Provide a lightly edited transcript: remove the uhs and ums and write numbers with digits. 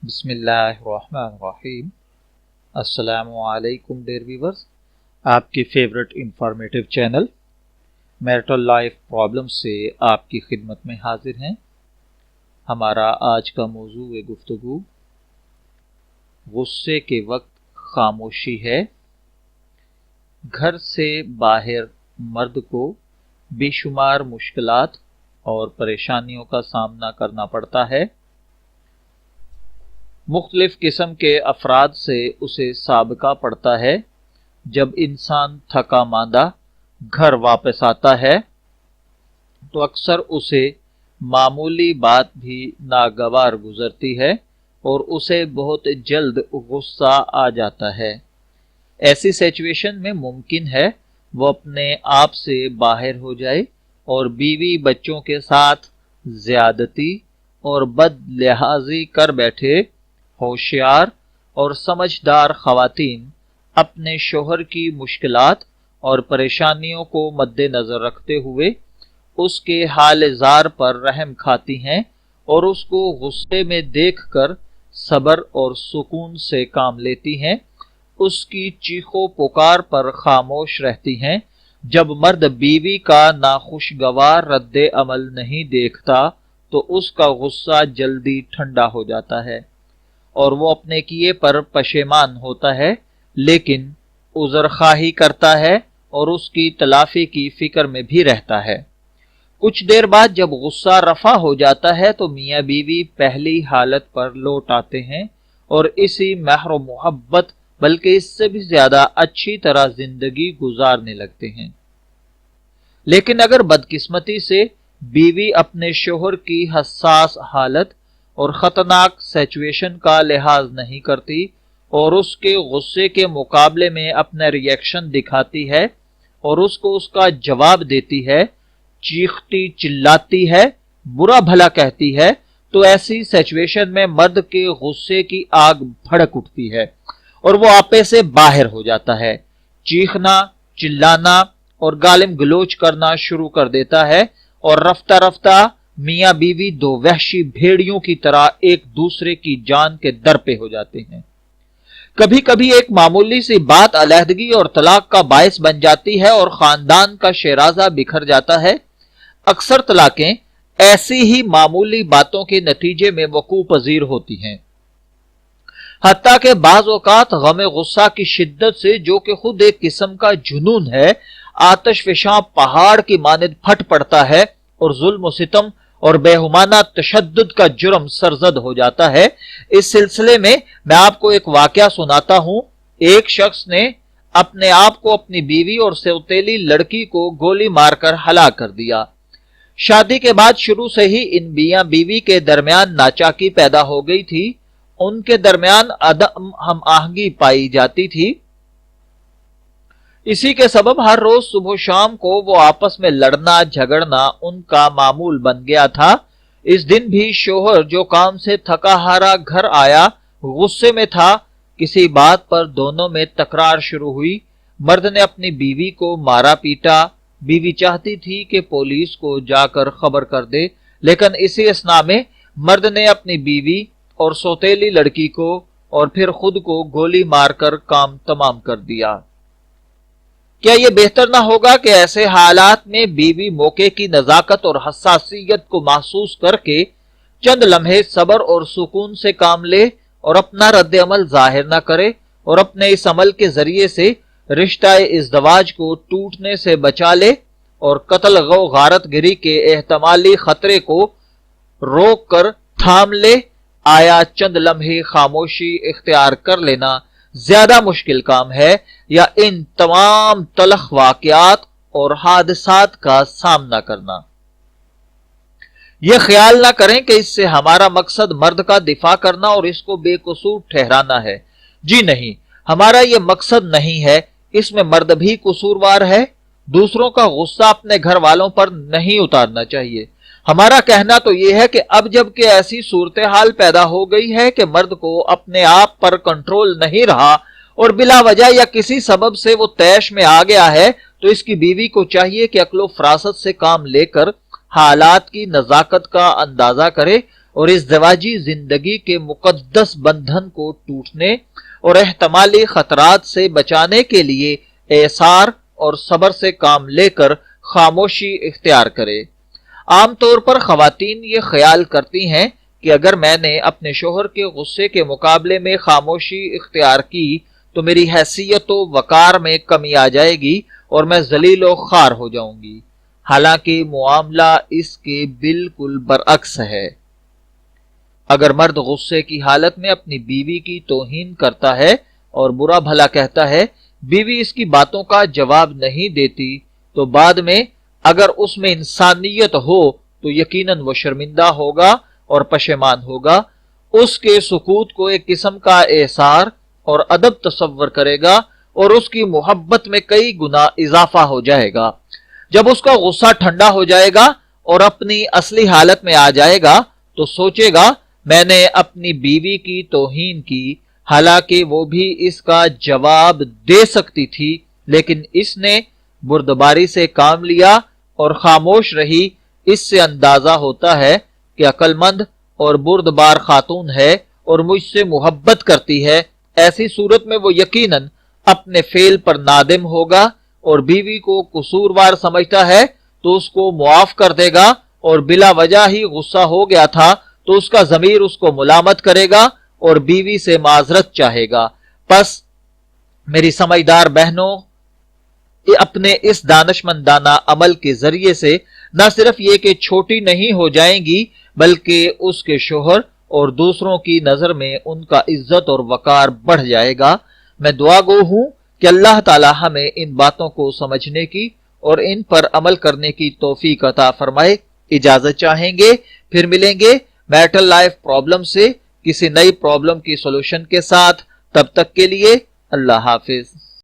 بسم اللہ الرحمن الرحیم۔ السلام علیکم ڈیئر ویورز، آپ کی favourite informative channel marital life problem سے آپ کی خدمت میں حاضر ہیں۔ ہمارا آج کا موضوع گفتگو غصے کے وقت خاموشی ہے۔ گھر سے باہر مرد کو بے شمار مشکلات اور پریشانیوں کا سامنا کرنا پڑتا ہے۔ مختلف قسم کے افراد سے اسے سابقہ پڑتا ہے۔ جب انسان تھکا ماندہ گھر واپس آتا ہے تو اکثر اسے معمولی بات بھی ناگوار گزرتی ہے اور اسے بہت جلد غصہ آ جاتا ہے۔ ایسی سچویشن میں ممکن ہے وہ اپنے آپ سے باہر ہو جائے اور بیوی بچوں کے ساتھ زیادتی اور بد لحاظی کر بیٹھے۔ ہوشیار اور سمجھدار خواتین اپنے شوہر کی مشکلات اور پریشانیوں کو مد نظر رکھتے ہوئے اس کے حال زار پر رحم کھاتی ہیں اور اس کو غصے میں دیکھ کر صبر اور سکون سے کام لیتی ہیں۔ اس کی چیخو پکار پر خاموش رہتی ہیں۔ جب مرد بیوی کا ناخوشگوار رد عمل نہیں دیکھتا تو اس کا غصہ جلدی ٹھنڈا ہو جاتا ہے اور وہ اپنے کیے پر پشیمان ہوتا ہے، لیکن عذر خواہی کرتا ہے اور اس کی تلافی کی فکر میں بھی رہتا ہے۔ کچھ دیر بعد جب غصہ رفع ہو جاتا ہے تو میاں بیوی پہلی حالت پر لوٹ آتے ہیں اور اسی مہر و محبت بلکہ اس سے بھی زیادہ اچھی طرح زندگی گزارنے لگتے ہیں۔ لیکن اگر بدقسمتی سے بیوی اپنے شوہر کی حساس حالت اور خطرناک سچویشن کا لحاظ نہیں کرتی اور اس کے غصے کے مقابلے میں اپنا ریئیکشن دکھاتی ہے اور اس کو اس کا جواب دیتی ہے، چیختی چلاتی ہے، برا بھلا کہتی ہے، تو ایسی سچویشن میں مرد کے غصے کی آگ بھڑک اٹھتی ہے اور وہ آپے سے باہر ہو جاتا ہے، چیخنا چلانا اور گالم گلوچ کرنا شروع کر دیتا ہے اور رفتہ رفتہ میاں بیوی دو وحشی بھیڑیوں کی طرح ایک دوسرے کی جان کے در پہ ہو جاتے ہیں۔ کبھی کبھی ایک معمولی سی بات علیحدگی اور طلاق کا باعث بن جاتی ہے اور خاندان کا شیرازہ بکھر جاتا ہے۔ اکثر طلاقیں ایسی ہی معمولی باتوں کے نتیجے میں وقوع پذیر ہوتی ہیں، حتیٰ کہ بعض اوقات غم غصہ کی شدت سے، جو کہ خود ایک قسم کا جنون ہے، آتش فشاں پہاڑ کی مانند پھٹ پڑتا ہے اور ظلم و ستم اور بےہمانہ تشدد کا جرم سرزد ہو جاتا ہے۔ اس سلسلے میں آپ کو ایک واقعہ سناتا ہوں۔ ایک شخص نے اپنے آپ کو اپنی بیوی اور سوتیلی لڑکی کو گولی مار کر ہلاک کر دیا۔ شادی کے بعد شروع سے ہی ان میاں بیوی کے درمیان ناچاکی پیدا ہو گئی تھی۔ ان کے درمیان عدم ہم آہنگی پائی جاتی تھی۔ اسی کے سبب ہر روز صبح و شام کو وہ آپس میں لڑنا جھگڑنا ان کا معمول بن گیا تھا۔ اس دن بھی شوہر جو کام سے تھکا ہارا گھر آیا غصے میں تھا۔ کسی بات پر دونوں میں تکرار شروع ہوئی۔ مرد نے اپنی بیوی کو مارا پیٹا۔ بیوی چاہتی تھی کہ پولیس کو جا کر خبر کر دے، لیکن اسی اثناء میں مرد نے اپنی بیوی اور سوتیلی لڑکی کو اور پھر خود کو گولی مار کر کام تمام کر دیا۔ کیا یہ بہتر نہ ہوگا کہ ایسے حالات میں بیوی موقع کی نزاکت اور حساسیت کو محسوس کر کے چند لمحے صبر اور سکون سے کام لے اور اپنا رد عمل ظاہر نہ کرے اور اپنے اس عمل کے ذریعے سے رشتہ ازدواج کو ٹوٹنے سے بچا لے اور قتل و غارت گری کے احتمالی خطرے کو روک کر تھام لے؟ آیا چند لمحے خاموشی اختیار کر لینا زیادہ مشکل کام ہے یا ان تمام تلخ واقعات اور حادثات کا سامنا کرنا؟ یہ خیال نہ کریں کہ اس سے ہمارا مقصد مرد کا دفاع کرنا اور اس کو بے قصور ٹھہرانا ہے۔ جی نہیں، ہمارا یہ مقصد نہیں ہے۔ اس میں مرد بھی قصوروار ہے۔ دوسروں کا غصہ اپنے گھر والوں پر نہیں اتارنا چاہیے۔ ہمارا کہنا تو یہ ہے کہ اب جب کہ ایسی صورتحال پیدا ہو گئی ہے کہ مرد کو اپنے آپ پر کنٹرول نہیں رہا اور بلا وجہ یا کسی سبب سے وہ طیش میں آ گیا ہے، تو اس کی بیوی کو چاہیے کہ عقل و فراست سے کام لے کر حالات کی نزاکت کا اندازہ کرے اور اس زواجی زندگی کے مقدس بندھن کو ٹوٹنے اور احتمالی خطرات سے بچانے کے لیے ایثار اور صبر سے کام لے کر خاموشی اختیار کرے۔ عام طور پر خواتین یہ خیال کرتی ہیں کہ اگر میں نے اپنے شوہر کے غصے کے مقابلے میں خاموشی اختیار کی تو میری حیثیت و وقار میں کمی آ جائے گی اور میں ذلیل و خوار ہو جاؤں گی، حالانکہ معاملہ اس کے بالکل برعکس ہے۔ اگر مرد غصے کی حالت میں اپنی بیوی کی توہین کرتا ہے اور برا بھلا کہتا ہے، بیوی اس کی باتوں کا جواب نہیں دیتی، تو بعد میں اگر اس میں انسانیت ہو تو یقیناً وہ شرمندہ ہوگا اور پشیمان ہوگا۔ اس کے سکوت کو ایک قسم کا احسار اور ادب تصور کرے گا اور اس کی محبت میں کئی گنا اضافہ ہو جائے گا۔ جب اس کا غصہ ٹھنڈا ہو جائے گا اور اپنی اصلی حالت میں آ جائے گا تو سوچے گا میں نے اپنی بیوی کی توہین کی، حالانکہ وہ بھی اس کا جواب دے سکتی تھی، لیکن اس نے بردباری سے کام لیا اور خاموش رہی۔ اس سے اندازہ ہوتا ہے کہ عقل مند اور بردبار خاتون ہے اور مجھ سے محبت کرتی ہے۔ ایسی صورت میں وہ یقیناً اپنے فعل پر نادم ہوگا اور بیوی کو قصوروار سمجھتا ہے تو اس کو معاف کر دے گا، اور بلا وجہ ہی غصہ ہو گیا تھا تو اس کا ضمیر اس کو ملامت کرے گا اور بیوی سے معذرت چاہے گا۔ پس میری سمجھدار بہنوں، اپنے اس دانشمندانہ عمل کے ذریعے سے نہ صرف یہ کہ چھوٹی نہیں ہو جائیں گی بلکہ اس کے شوہر اور دوسروں کی نظر میں ان کا عزت اور وقار بڑھ جائے گا۔ میں دعا گو ہوں کہ اللہ تعالی ہمیں ان باتوں کو سمجھنے کی اور ان پر عمل کرنے کی توفیق عطا فرمائے۔ اجازت چاہیں گے، پھر ملیں گے میٹل لائف پرابلم سے کسی نئی پرابلم کی سولوشن کے ساتھ۔ تب تک کے لیے اللہ حافظ۔